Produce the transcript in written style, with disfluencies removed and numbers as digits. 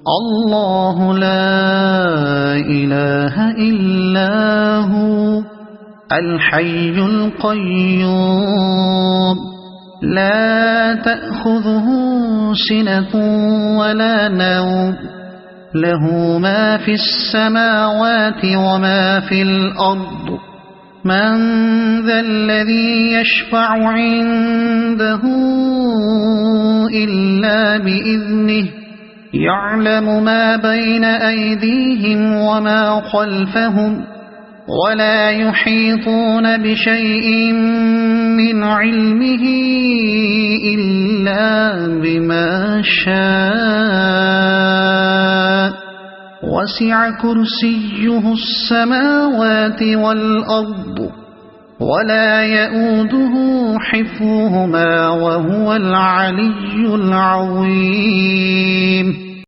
الله لا إله إلا هو الحي القيوم لا تأخذه سنة ولا نوم له ما في السماوات وما في الأرض من ذا الذي يشفع عنده إلا بإذنه يعلم ما بين أيديهم وما خلفهم ولا يحيطون بشيء من علمه إلا بما شاء وسع كرسيه السماوات والأرض ولا يؤوده حفظهما وهو العلي العظيم